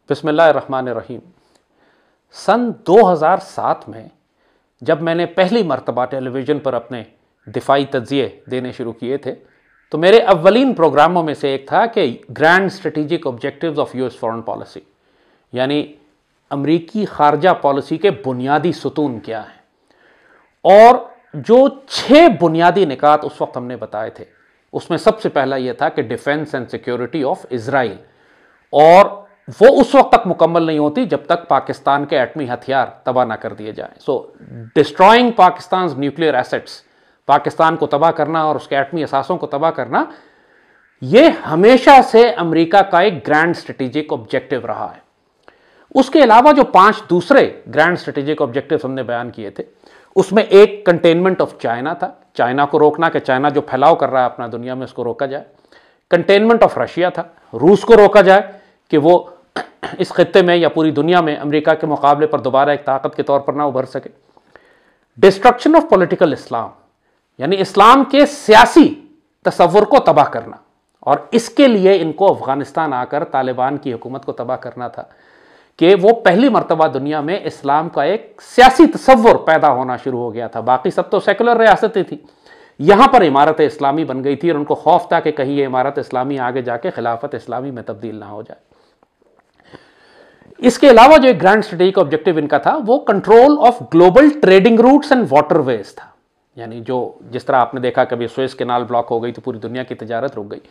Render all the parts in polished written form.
बिस्मिल्लाहिर्रहमानिर्रहीम। सन 2007 में जब मैंने पहली मर्तबा टेलीविज़न पर अपने दिफाई तज्ज़िये देने शुरू किए थे तो मेरे अव्वलीन प्रोग्रामों में से एक था कि grand strategic objectives of US foreign policy, यानी अमरीकी खारजा पॉलिसी के बुनियादी सुतून क्या हैं। और जो 6 बुनियादी निकात उस वक्त हमने बताए थे उसमें सबसे पहला यह था कि defence and security of Israel, और वो उस वक्त तक मुकम्मल नहीं होती जब तक पाकिस्तान के एटमी हथियार तबाह ना कर दिए जाएं। So destroying Pakistan nuclear assets, Pakistan को तबाह करना और उसके एटमी असासों को तबाह करना, यह हमेशा से अमेरिका का एक ग्रैंड स्ट्रेटेजिक ऑब्जेक्टिव रहा है। उसके अलावा जो 5 दूसरे ग्रैंड स्ट्रेटेजिक ऑब्जेक्टिव हमने बयान किए थे उसमें एक कंटेनमेंट ऑफ चाइना था, चाइना को रोकना कि चाइना जो फैलाव कर रहा है अपना दुनिया में उसको रोका जाए। कंटेनमेंट ऑफ रशिया था, रूस को रोका जाए कि वो इस खित्ते में या पूरी दुनिया में अमेरिका के मुकाबले पर दोबारा एक ताकत के तौर पर ना उभर सके। डिस्ट्रक्शन ऑफ पॉलिटिकल इस्लाम, यानी इस्लाम के सियासी तसव्वुर को तबाह करना, और इसके लिए इनको अफगानिस्तान आकर तालिबान की हुकूमत को तबाह करना था कि वो पहली मर्तबा दुनिया में इस्लाम का एक सियासी तसव्वुर पैदा होना शुरू हो गया था। बाकी सब तो सेकुलर रियासतें थी, यहां पर इमारत इस्लामी बन गई थी और उनको खौफ था कि कहीं ये इमारत इस्लामी आगे जाके खिलाफत इस्लामी में तब्दील ना हो जाए। इसके अलावा जो एक ग्रैंड स्ट्रेटेजिक ऑब्जेक्टिव इनका था वो control of global trading routes and waterways था, यानी जिस तरह आपने देखा कभी स्वेज कैनाल ब्लॉक हो गई तो पूरी दुनिया की तजारत रुक गई।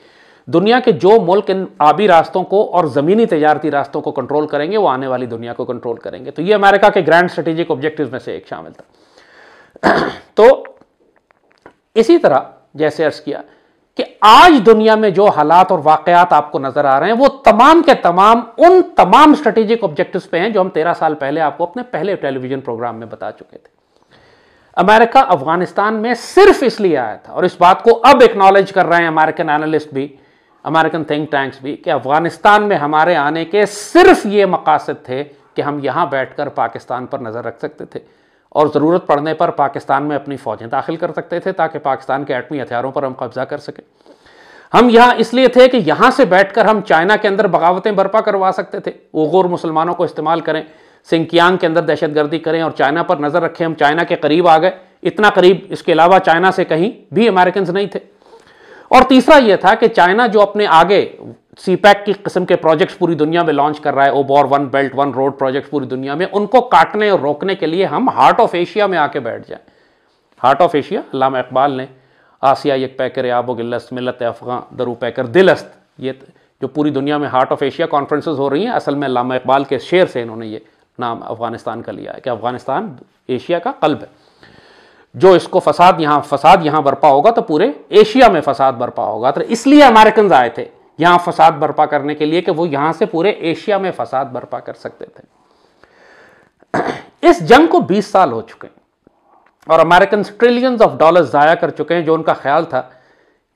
दुनिया के जो मुल्क इन आबी रास्तों को और ज़मीनी तजारती रास्तों को कंट्रोल करेंगे वो आने वाली दुनिया को कंट्रोल करेंगे। तो ये अमेरिका के ग्रैंड स्ट्रेटेजिक ऑब्जेक्टिव्स में से एक शामिल था। तो इसी तरह जैसे अर्ज किया कि आज दुनिया में जो हालात और वाकयात आपको नजर आ रहे हैं वो तमाम के तमाम उन तमाम स्ट्रेटेजिक ऑब्जेक्टिव्स पे हैं जो हम 13 साल पहले आपको अपने पहले टेलीविजन प्रोग्राम में बता चुके थे। अमेरिका अफगानिस्तान में सिर्फ इसलिए आया था, और इस बात को अब एक्नॉलेज कर रहे हैं अमेरिकन एनालिस्ट भी, अमेरिकन थिंक टैंक्स भी, कि अफगानिस्तान में हमारे आने के सिर्फ ये मकासद थे कि हम यहां बैठकर पाकिस्तान पर नजर रख सकते थे और ज़रूरत पड़ने पर पाकिस्तान में अपनी फ़ौजें दाखिल कर सकते थे ताकि पाकिस्तान के एटमी हथियारों पर हम कब्जा कर सकें। हम यहाँ इसलिए थे कि यहाँ से बैठकर हम चाइना के अंदर बगावतें बर्पा करवा सकते थे, उइगुर मुसलमानों को इस्तेमाल करें, सिंकियांग के अंदर दहशतगर्दी करें और चाइना पर नज़र रखें। हम चाइना के करीब आ गए, इतना करीब इसके अलावा चाइना से कहीं भी अमेरिकन नहीं थे। और तीसरा यह था कि चाइना जो अपने आगे सीपैक की किस्म के प्रोजेक्ट्स पूरी दुनिया में लॉन्च कर रहा है, ओबॉर 1 बेल्ट 1 रोड प्रोजेक्ट पूरी दुनिया में, उनको काटने और रोकने के लिए हम हार्ट ऑफ एशिया में आके बैठ जाएं। हार्ट ऑफ एशिया, अल्लामा इकबाल ने आसिया एक पैकर आबो गिल्लस्त मिलत अफ़गान दरू पैकर दिलस्त, ये जो पूरी दुनिया में हार्ट ऑफ एशिया कॉन्फ्रेंसेस हो रही हैं, असल में अल्लामा इकबाल के शेर से इन्होंने ये नाम अफगानिस्तान का लिया है कि अफगानिस्तान एशिया का कल्ब है। जो इसको फसाद यहाँ बर्पा होगा तो पूरे एशिया में फसाद बर्पा होगा। तो इसलिए अमेरिकन आए थे यहां फसाद बर्पा करने के लिए कि वो यहां से पूरे एशिया में फसाद बर्पा कर सकते थे। इस जंग को 20 साल हो चुके हैं और अमेरिकन ट्रिलियंस ऑफ डॉलर्स जाया कर चुके हैं। जो उनका ख्याल था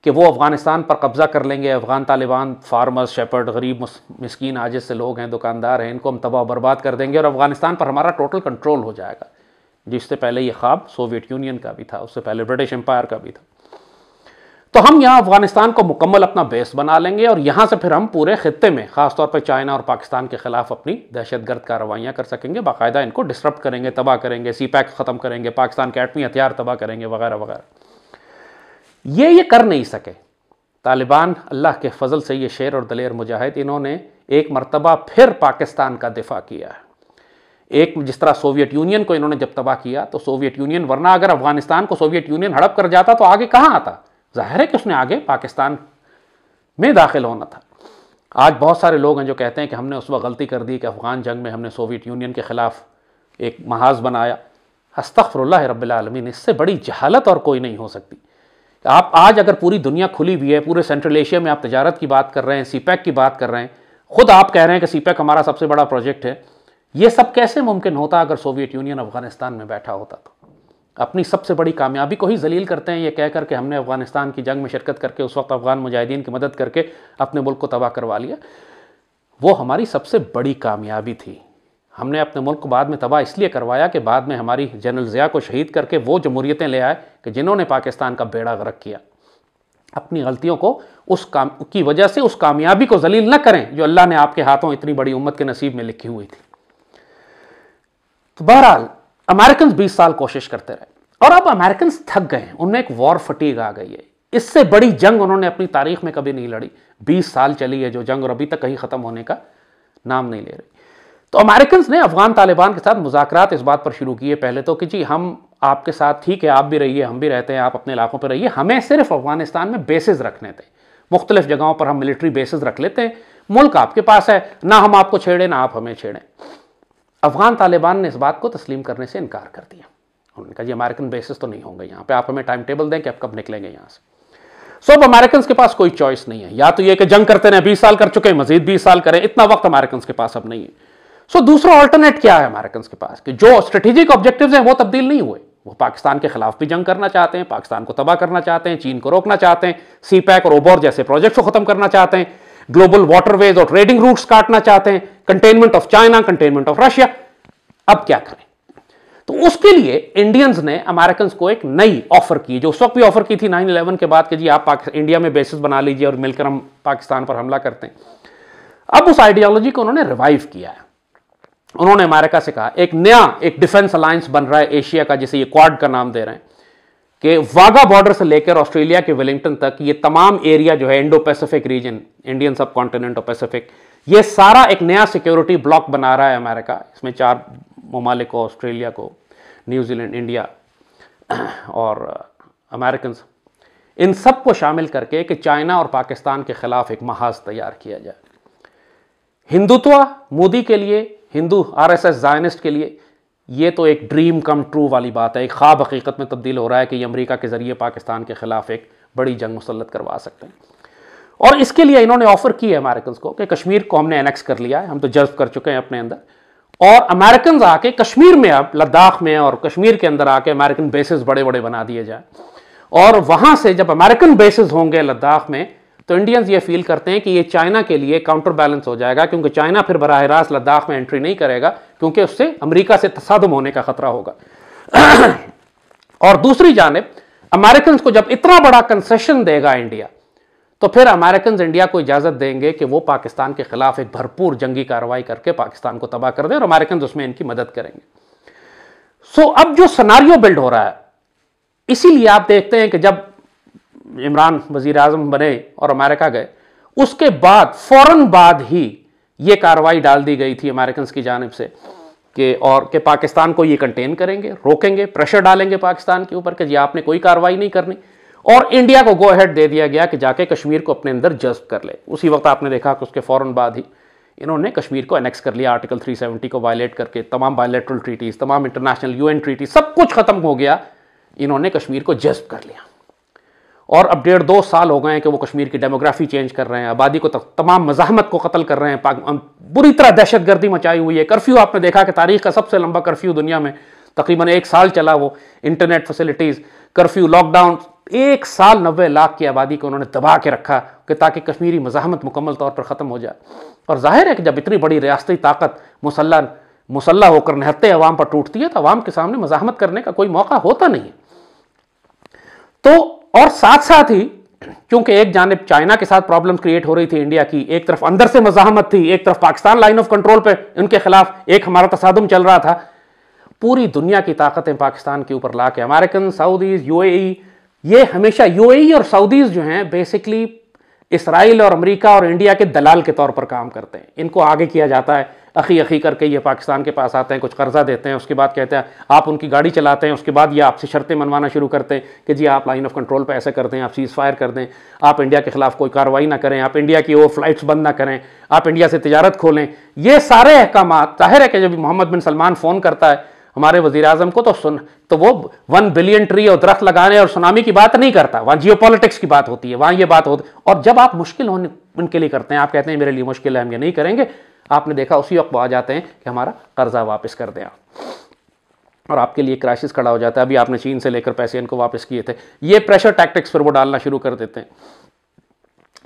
कि वो अफगानिस्तान पर कब्जा कर लेंगे, अफगान तालिबान फार्मर्स, शेपर्ड, गरीब मिस्कीन आजिज से लोग हैं, दुकानदार हैं, इनको हम तबाह बर्बाद कर देंगे और अफगानिस्तान पर हमारा टोटल कंट्रोल हो जाएगा। जिससे पहले ये ख्वाब सोवियत यूनियन का भी था, उससे पहले ब्रिटिश एम्पायर का भी था। तो हम यहाँ अफगानिस्तान को मुकम्मल अपना बेस बना लेंगे और यहाँ से फिर हम पूरे खित्ते में खासतौर पर चाइना और पाकिस्तान के खिलाफ अपनी दहशतगर्द कार्रवाइयाँ कर सकेंगे, बाकायदा इनको डिस्टर्ब करेंगे, तबाह करेंगे, सीपैक ख़त्म करेंगे, पाकिस्तान के एटमी हथियार तबाह करेंगे वगैरह वगैरह। ये कर नहीं सके तालिबान। अल्लाह के फजल से ये शेर और दलेर मुजाहिद, इन्होंने एक मरतबा फिर पाकिस्तान का दिफा किया है। एक जिस तरह सोवियत यूनियन को इन्होंने जब तबाह किया तो सोवियत यूनियन, वरना अगर अफगानिस्तान को सोवियत यूनियन हड़प कर जाता तो आगे कहाँ आता, जाहिर है कि उसने आगे पाकिस्तान में दाखिल होना था। आज बहुत सारे लोग हैं जो कहते हैं कि हमने उस वक्त गलती कर दी कि अफगान जंग में हमने सोवियत यूनियन के खिलाफ एक महाज बनाया। अस्तग़फिरुल्लाह रब्बिल आलमीन, इससे बड़ी जहालत और कोई नहीं हो सकती। आप आज अगर पूरी दुनिया खुली हुई है, पूरे सेंट्रल एशिया में आप तजारत की बात कर रहे हैं, सीपैक की बात कर रहे हैं, खुद आप कह रहे हैं कि सीपैक हमारा सबसे बड़ा प्रोजेक्ट है, ये सब कैसे मुमकिन होता अगर सोवियत यूनियन अफगानिस्तान में बैठा होता तो। अपनी सबसे बड़ी कामयाबी को ही जलील करते हैं ये कहकर के हमने अफगानिस्तान की जंग में शिरकत करके उस वक्त अफगान मुजाहिदीन की मदद करके अपने मुल्क को तबाह करवा लिया। वो हमारी सबसे बड़ी कामयाबी थी। हमने अपने मुल्क को बाद में तबाह इसलिए करवाया कि बाद में हमारी जनरल ज़िया को शहीद करके वो जमहूरियतें ले आए कि जिन्होंने पाकिस्तान का बेड़ा गर्क किया। अपनी गलतियों को उस काम की वजह से उस कामयाबी को जलील न करें जो अल्लाह ने आपके हाथों इतनी बड़ी उम्मत के नसीब में लिखी हुई थी। तो बहरहाल अमेरिकन 20 साल कोशिश करते रहे और अब अमेरिकन थक गए हैं, उनमें एक वॉर फटीग आ गई है। इससे बड़ी जंग उन्होंने अपनी तारीख में कभी नहीं लड़ी। 20 साल चली है जो जंग और अभी तक कहीं खत्म होने का नाम नहीं ले रही। तो अमेरिकन ने अफगान तालिबान के साथ मुज़ाकरात इस बात पर शुरू किए पहले तो कि जी हम आपके साथ ठीक है, आप भी रहिए, हम भी रहते हैं, आप अपने इलाकों पर रहिए, हमें सिर्फ अफगानिस्तान में बेसिस रखने थे, मुख्तलिफ जगहों पर हम मिलिट्री बेसिस रख लेते हैं, मुल्क आपके पास है, ना हम आपको छेड़े ना आप हमें छेड़ें। अफगान तालिबान ने इस बात को तस्लीम करने से इनकार कर दिया। उन्होंने कहा जी अमेरिकन बेसिस तो नहीं होंगे यहाँ पे, आप हमें टाइम टेबल दें कि आप कब निकलेंगे यहाँ से। सो अब अमेरिकन के पास कोई चॉइस नहीं है, या तो ये कि जंग करते रहे, 20 साल कर चुके हैं, मजीद 20 साल करें, इतना वक्त अमेरिकन के पास अब नहीं है। सो दूसरा ऑल्टरनेट क्या है अमेरिकन के पास कि जो स्ट्रेटेजिक ऑब्जेक्टिव्स हैं वो तब्दील नहीं हुए। वो पाकिस्तान के खिलाफ भी जंग करना चाहते हैं, पाकिस्तान को तबाह करना चाहते हैं, चीन को रोकना चाहते हैं, सीपैक और ओबोर जैसे प्रोजेक्ट्स को खत्म करना चाहते हैं, ग्लोबल वाटरवेज और ट्रेडिंग रूट्स काटना चाहते हैं, containment of China, containment of Russia. अब क्या करें? तो उसके लिए इंडियंस ने अमेरिकन को एक नई ऑफर की, जो उस वक्त भी ऑफर की थी 9/11 के बाद कि जी आप इंडिया में बेसिस बना लीजिए और मिलकर हम पाकिस्तान पर हमला करते हैं। अब उस आइडियोलॉजी को उन्होंने रिवाइव किया है। उन्होंने अमेरिका से कहा एक नया एक डिफेंस अलायंस बन रहा है एशिया का, जिसे ये क्वाड का नाम दे रहे हैं, कि वाघा बॉर्डर से लेकर ऑस्ट्रेलिया के वेलिंगटन तक ये तमाम एरिया जो है इंडो पैसिफिक रीजन, इंडियन सब कॉन्टिनेंट और पैसिफिक, ये सारा एक नया सिक्योरिटी ब्लॉक बना रहा है अमेरिका। इसमें 4 ममालिक को, ऑस्ट्रेलिया को, न्यूजीलैंड, इंडिया और अमेरिकन, इन सब को शामिल करके कि चाइना और पाकिस्तान के खिलाफ एक महाज तैयार किया जाए। हिंदुत्व मोदी के लिए, हिंदू आरएसएस ज़ायनिस्ट के लिए ये तो एक ड्रीम कम ट्रू वाली बात है, एक ख्वाब हकीकत में तब्दील हो रहा है कि ये अमेरिका के जरिए पाकिस्तान के खिलाफ एक बड़ी जंग मुसल्लत करवा सकते हैं। और इसके लिए इन्होंने ऑफर की है अमेरिकन को कि कश्मीर को हमने एनेक्स कर लिया है, हम तो जज्ब कर चुके हैं अपने अंदर, और अमेरिकन आके कश्मीर में, अब लद्दाख में और कश्मीर के अंदर आके अमेरिकन बेसिस बड़े बड़े बना दिए जाए, और वहां से जब अमेरिकन बेसिस होंगे लद्दाख में तो इंडियंस ये फील करते हैं कि ये चाइना के लिए काउंटर बैलेंस हो जाएगा, क्योंकि चाइना फिर बराह रास्त लद्दाख में एंट्री नहीं करेगा क्योंकि उससे अमेरिका से तसादुम होने का खतरा होगा। और दूसरी जानिब अमेरिकन को जब इतना बड़ा कंसेशन देगा इंडिया, तो फिर अमेरिकन इंडिया को इजाजत देंगे कि वो पाकिस्तान के खिलाफ एक भरपूर जंगी कार्रवाई करके पाकिस्तान को तबाह कर दें और अमेरिकन उसमें इनकी मदद करेंगे। सो अब जो सिनेरियो बिल्ड हो रहा है, इसीलिए आप देखते हैं कि जब इमरान वजीर आजम बने और अमेरिका गए, उसके बाद फौरन बाद ही ये कार्रवाई डाल दी गई थी अमेरिकन की जानिब से कि पाकिस्तान को ये कंटेन करेंगे, रोकेंगे, प्रेशर डालेंगे पाकिस्तान के ऊपर कि जी आपने कोई कार्रवाई नहीं करनी, और इंडिया को गो अहेड दे दिया गया कि जाके कश्मीर को अपने अंदर जज्ब कर ले। उसी वक्त आपने देखा कि उसके फौरन बाद ही इन्होंने कश्मीर को एनेक्स कर लिया, आर्टिकल 370 को वायलेट करके। तमाम बायलैटरल ट्रीटीज, तमाम इंटरनेशनल यूएन ट्रीटीज, सब कुछ खत्म हो गया, इन्होंने कश्मीर को जज्ब कर लिया। और अब 1.5-2 साल हो गए हैं कि वो कश्मीर की डेमोग्राफी चेंज कर रहे हैं, आबादी को तमाम मज़ाहमत को कत्ल कर रहे हैं, बुरी तरह दहशतगर्दी मचाई हुई है। कर्फ्यू आपने देखा कि तारीख का सबसे लंबा कर्फ्यू दुनिया में, तकरीबन 1 साल चला वो, इंटरनेट फैसिलिटीज़, कर्फ्यू, लॉकडाउन, 1 साल 90 लाख की आबादी को उन्होंने दबा के रखा कि ताकि कश्मीरी मज़ाहमत मुकम्मल तौर पर ख़त्म हो जाए। और जाहिर है कि जब इतनी बड़ी रियासती ताकत मुसल्ला होकर निहत्ते अवाम पर टूटती है तो अवाम के सामने मज़ाहमत करने का कोई मौका होता नहीं है। तो और साथ साथ ही क्योंकि एक जानिब चाइना के साथ प्रॉब्लम्स क्रिएट हो रही थी इंडिया की, एक तरफ अंदर से मज़ाहमत थी, एक तरफ पाकिस्तान लाइन ऑफ कंट्रोल पे उनके खिलाफ एक हमारा तसादुम चल रहा था, पूरी दुनिया की ताकतें पाकिस्तान के ऊपर ला के अमेरिकन, सऊदीज, यूएई, ये हमेशा यूएई और सऊदीज जो हैं बेसिकली इसराइल और अमेरिका और इंडिया के दलाल के तौर पर काम करते हैं। इनको आगे किया जाता है, अखी करके ये पाकिस्तान के पास आते हैं, कुछ कर्जा देते हैं, उसके बाद कहते हैं आप उनकी गाड़ी चलाते हैं, उसके बाद ये आपसे शर्तें मनवाना शुरू करते हैं कि जी आप लाइन ऑफ कंट्रोल पे ऐसे कर दें, आप सीज़ फायर कर दें, आप इंडिया के खिलाफ कोई कार्रवाई ना करें, आप इंडिया की वो फ्लाइट्स बंद ना करें, आप इंडिया से तिजारत खोलें। ये सारे अहकामात, जाहिर है कि जब मोहम्मद बिन सलमान फ़ोन करता है हमारे वज़ीर आज़म को तो वो 1 बिलियन ट्री और दरख्त लगाने और सुनामी की बात नहीं करता, वहाँ जियोपॉलिटिक्स की बात होती है, वहाँ ये बात होती। और जब आप मुश्किल होने उनके लिए करते हैं, आप कहते हैं मेरे लिए मुश्किल है, हम ये नहीं करेंगे, आपने देखा उसी वक्त वो आ जाते हैं कि हमारा कर्जा वापस कर दें आप, और आपके लिए क्राइसिस खड़ा हो जाता है। अभी आपने चीन से लेकर पैसे इनको वापस किए थे, ये प्रेशर टैक्टिक्स पर वो डालना शुरू कर देते हैं।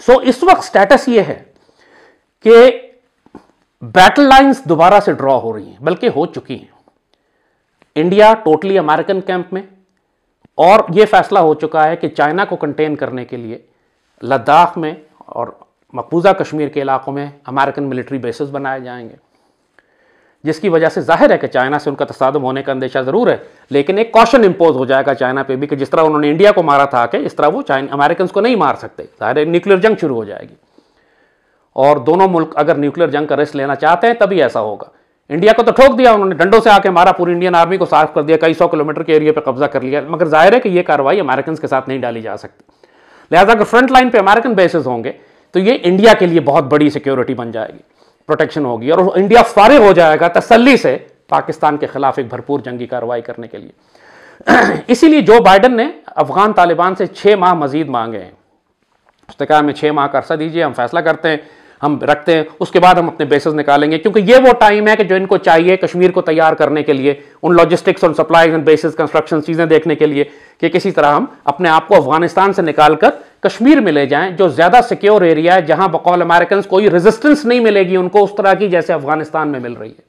सो इस वक्त स्टेटस ये है कि बैटल लाइंस दोबारा से ड्रॉ हो रही हैं, बल्कि हो चुकी हैं। इंडिया टोटली अमेरिकन कैंप में, और यह फैसला हो चुका है कि चाइना को कंटेन करने के लिए लद्दाख में और मकबूजा कश्मीर के इलाकों में अमेरिकन मिलिट्री बेसेस बनाए जाएंगे, जिसकी वजह से जाहिर है कि चाइना से उनका तसादुम होने का अंदेशा ज़रूर है, लेकिन एक कॉशन इंपोज हो जाएगा चाइना पे भी कि जिस तरह उन्होंने इंडिया को मारा था कि इस तरह वो अमेरिकन को नहीं मार सकते। जाहिर है न्यूक्लियर जंग शुरू हो जाएगी, और दोनों मुल्क अगर न्यूक्लियर जंग का रिस्क लेना चाहते हैं तभी ऐसा होगा। इंडिया को तो ठोक दिया उन्होंने, डंडों से आके मारा, पूरी इंडियन आर्मी को साफ कर दिया, कई 100 किलोमीटर के एरिया पे कब्जा कर लिया, मगर जाहिर है कि यह कार्रवाई अमेरिकन के साथ नहीं डाली जा सकती। लिहाजा अगर फ्रंट लाइन पे अमेरिकन बेसिस होंगे तो ये इंडिया के लिए बहुत बड़ी सिक्योरिटी बन जाएगी, प्रोटेक्शन होगी, और इंडिया फारिग हो जाएगा तसल्ली से पाकिस्तान के खिलाफ एक भरपूर जंगी कार्रवाई करने के लिए। इसीलिए जो बाइडन ने अफगान तालिबान से 6 माह मजीद मांगे हैं। उसने कहा हमें 6 माह का अरसा दीजिए, हम फैसला करते हैं, हम रखते हैं, उसके बाद हम अपने बेसिस निकालेंगे, क्योंकि ये वो टाइम है कि जो इनको चाहिए कश्मीर को तैयार करने के लिए, उन लॉजिस्टिक्स और सप्लाईज एंड बेसिस कंस्ट्रक्शन चीज़ें देखने के लिए कि किसी तरह हम अपने आप को अफगानिस्तान से निकालकर कश्मीर में ले जाएं, जो ज़्यादा सिक्योर एरिया है, जहां बकौल अमेरिकन कोई रेजिस्टेंस नहीं मिलेगी उनको उस तरह की जैसे अफगानिस्तान में मिल रही है।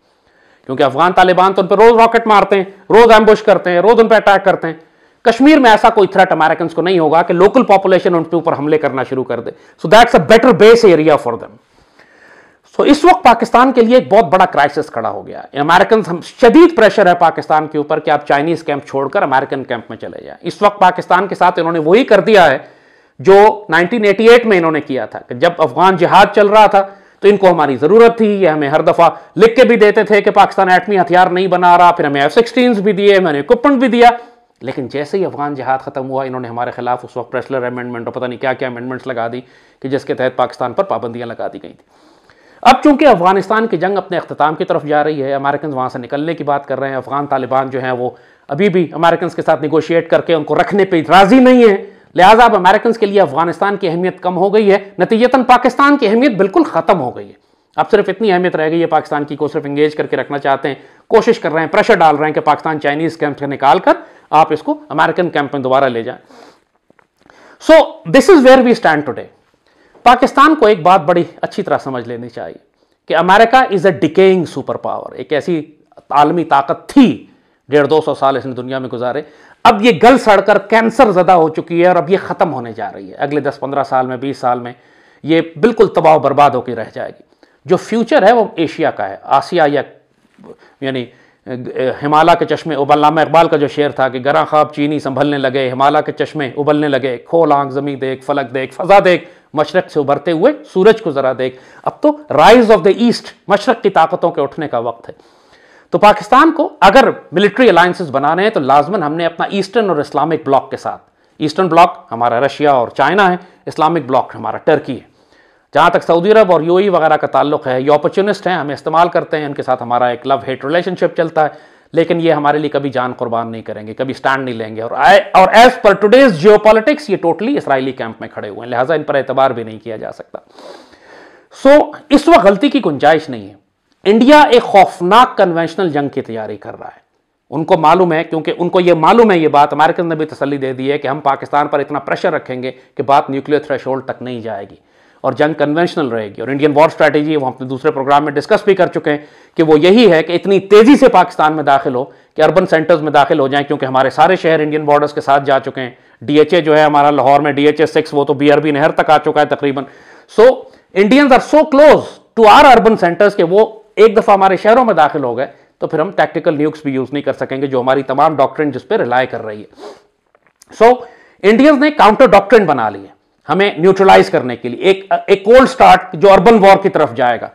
क्योंकि अफगान तालिबान तो उन पर रोज रॉकेट मारते हैं, रोज एम्बुश करते हैं, रोज उन पर अटैक करते हैं। कश्मीर में ऐसा कोई थ्रेट अमेरिकन को नहीं होगा कि लोकल पॉपुलेशन उनके ऊपर हमले करना शुरू कर दे। So that's a better base area for them. So इस वक्त पाकिस्तान के लिए एक बहुत बड़ा क्राइसिस खड़ा हो गया है। अमेरिकन शदीद प्रेशर है पाकिस्तान के ऊपर कि आप चाइनीज कैंप छोड़कर अमेरिकन कैंप में चले जाएं। इस वक्त पाकिस्तान के साथ इन्होंने वही कर दिया है जो 1988 में इन्होंने किया था कि जब अफगान जिहाद चल रहा था तो इनको हमारी जरूरत थी, ये हमें हर दफा लिख के भी देते थे कि पाकिस्तान एटमी हथियार नहीं बना रहा, फिर हमें F-16 भी दिए, मैंने इक्विपमेंट भी दिया, लेकिन जैसे ही अफगान जिहाद खत्म हुआ इन्होंने हमारे खिलाफ उस वक्त प्रेसलर अमेंडमेंट और पता नहीं क्या क्या अमेंडमेंट्स लगा दी कि जिसके तहत पाकिस्तान पर पाबंदियां लगा दी गई थी। अब चूंकि अफगानिस्तान की जंग अपने अख्ताम की तरफ जा रही है, अमेरिकन वहां से निकलने की बात कर रहे हैं, अफगान तालिबान जो है वो अभी भी अमेरिकन के साथ निगोशिएट करके उनको रखने पर राजी नहीं है, लिहाजा अब अमेरिकन के लिए अफगानिस्तान की अहमियत कम हो गई है, नतीजतन पाकिस्तान की अहमियत बिल्कुल खत्म हो गई है। अब सिर्फ इतनी अहमियत रह गई है पाकिस्तान की को सिर्फ एंगेज करके रखना चाहते हैं, कोशिश कर रहे हैं, प्रेशर डाल रहे हैं कि पाकिस्तान चाइनीज कैंप से निकालकर आप इसको अमेरिकन कैंप में दोबारा ले जाएं। So this is where we stand today. Pakistan को एक बात बड़ी अच्छी तरह समझ लेनी चाहिए कि America is a decaying super power. एक ऐसी आलमी ताकत थी 150-200 साल इसने दुनिया में गुजारे, अब ये गल सड़कर कैंसर ज़दा हो चुकी है और अब ये ख़त्म होने जा रही है। अगले 10-15 साल में, 20 साल में ये बिल्कुल तबाह बर्बाद होकर रह जाएगी। जो फ्यूचर है वो एशिया का है, आसिया या यानी हिमालय के चश्मे उबलनामा इकबाल का जो शेर था कि गरा ख्वाब चीनी संभलने लगे, हिमालय के चश्मे उबलने लगे, खोल आंख ज़मीं देख, फलक देख, फजा देख, मशरक से उभरते हुए सूरज को ज़रा देख। अब तो rise of the east, Mashrak की ताकतों के उठने का वक्त है। तो पाकिस्तान को अगर मिलिट्री अलायंसेस बनाने हैं तो लाजमन हमने अपना ईस्टर्न और इस्लामिक ब्लॉक के साथ, ईस्टर्न ब्लॉक हमारा रशिया और चाइना है, इस्लामिक ब्लॉक हमारा टर्की है। जहाँ तक सऊदी अरब और यूएई वगैरह का ताल्लुक है, ये अपॉर्चुनिस्ट हैं, हमें इस्तेमाल करते हैं, उनके साथ हमारा एक लव हेट रिलेशनशिप चलता है, लेकिन ये हमारे लिए कभी जान कुर्बान नहीं करेंगे, कभी स्टैंड नहीं लेंगे। और एज पर टुडेज जियोपॉलिटिक्स ये टोटली इसराइली कैंप में खड़े हुए हैं, लिहाजा इन पर एतबार भी नहीं किया जा सकता। सो इस वक्त गलती की गुंजाइश नहीं है। इंडिया एक खौफनाक कन्वेंशनल जंग की तैयारी कर रहा है, उनको मालूम है, क्योंकि उनको ये मालूम है, ये बात अमेरिकन ने भी तसल्ली दे दी है कि हम पाकिस्तान पर इतना प्रेशर रखेंगे कि बात न्यूक्लियर थ्रेशोल्ड तक नहीं जाएगी और जंग कन्वेंशनल रहेगी। और इंडियन वॉर स्ट्रैटेजी वो अपने दूसरे प्रोग्राम में डिस्कस भी कर चुके हैं कि वो यही है कि इतनी तेजी से पाकिस्तान में दाखिल हो कि अर्बन सेंटर्स में दाखिल हो जाएं, क्योंकि हमारे सारे शहर इंडियन बॉर्डर्स के साथ जा चुके हैं। DHA जो है हमारा लाहौर में DHA 6 वो तो BRB नहर तक आ चुका है तकरीबन। So Indians are so close to our urban centres के वो एक दफा हमारे शहरों में दाखिल हो गए तो फिर हम टैक्टिकल न्यूक्स भी यूज नहीं कर सकेंगे, जो हमारी तमाम डॉक्ट्रिन जिस पर रिलाय कर रही है। सो इंडियंस ने काउंटर डॉक्ट्रिन बना ली है हमें न्यूट्रलाइज करने के लिए, एक कोल्ड स्टार्ट जो अर्बन वॉर की तरफ जाएगा।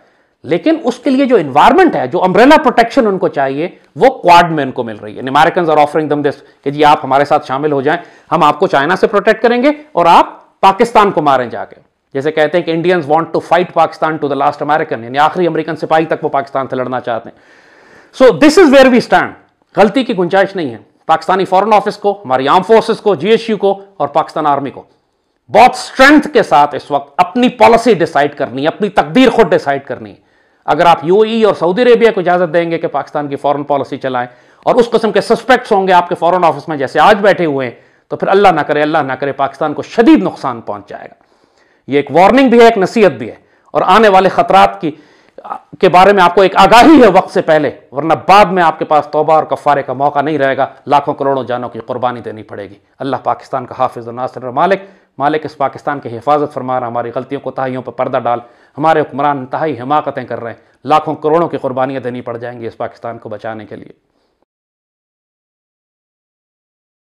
लेकिन उसके लिए जो एनवायरमेंट है, जो अम्ब्रेला प्रोटेक्शन उनको चाहिए, वो क्वाड में उनको मिल रही है। American are offering them this कि जी आप हमारे साथ शामिल हो जाएं, हम आपको चाइना से प्रोटेक्ट करेंगे और आप पाकिस्तान को मारें जाके। जैसे कहते हैं कि Indians want to fight Pakistan to the last American, यानी आखिरी अमेरिकन सिपाही तक वो पाकिस्तान से लड़ना चाहते हैं। So this is where we stand. गलती की गुंजाइश नहीं है। पाकिस्तानी फॉरेन ऑफिस को, हमारी आर्म फोर्सेस को, GSU को और पाकिस्तान आर्मी को बहुत स्ट्रेंथ के साथ इस वक्त अपनी पॉलिसी डिसाइड करनी है, अपनी तकदीर खुद डिसाइड करनी है। अगर आप UAE और सऊदी अरेबिया को इजाजत देंगे कि पाकिस्तान की फॉरेन पॉलिसी चलाएं और उस किस्म के सस्पेक्ट्स होंगे आपके फॉरेन ऑफिस में जैसे आज बैठे हुए हैं, तो फिर अल्लाह ना करे पाकिस्तान को शदीद नुकसान पहुंच जाएगा। ये एक वार्निंग भी है, एक नसीहत भी है, और आने वाले खतरात के बारे में आपको एक आगाही है वक्त से पहले, वरना बाद में आपके पास तौबा और कफ़ारे का मौका नहीं रहेगा, लाखों करोड़ों जानों की कुर्बानी देनी पड़ेगी। अल्लाह पाकिस्तान का हाफिज़ और नासिर और मालिक, मालिक इस पाकिस्तान की हिफाजत फरमा रहा, हमारी गलतियों को तहाइयों पर पर्दा डाल, हमारे हुक्मरान तहाई हिमाकतें कर रहे हैं, लाखों करोड़ों की कुर्बानियाँ देनी पड़ जाएंगी इस पाकिस्तान को बचाने के लिए।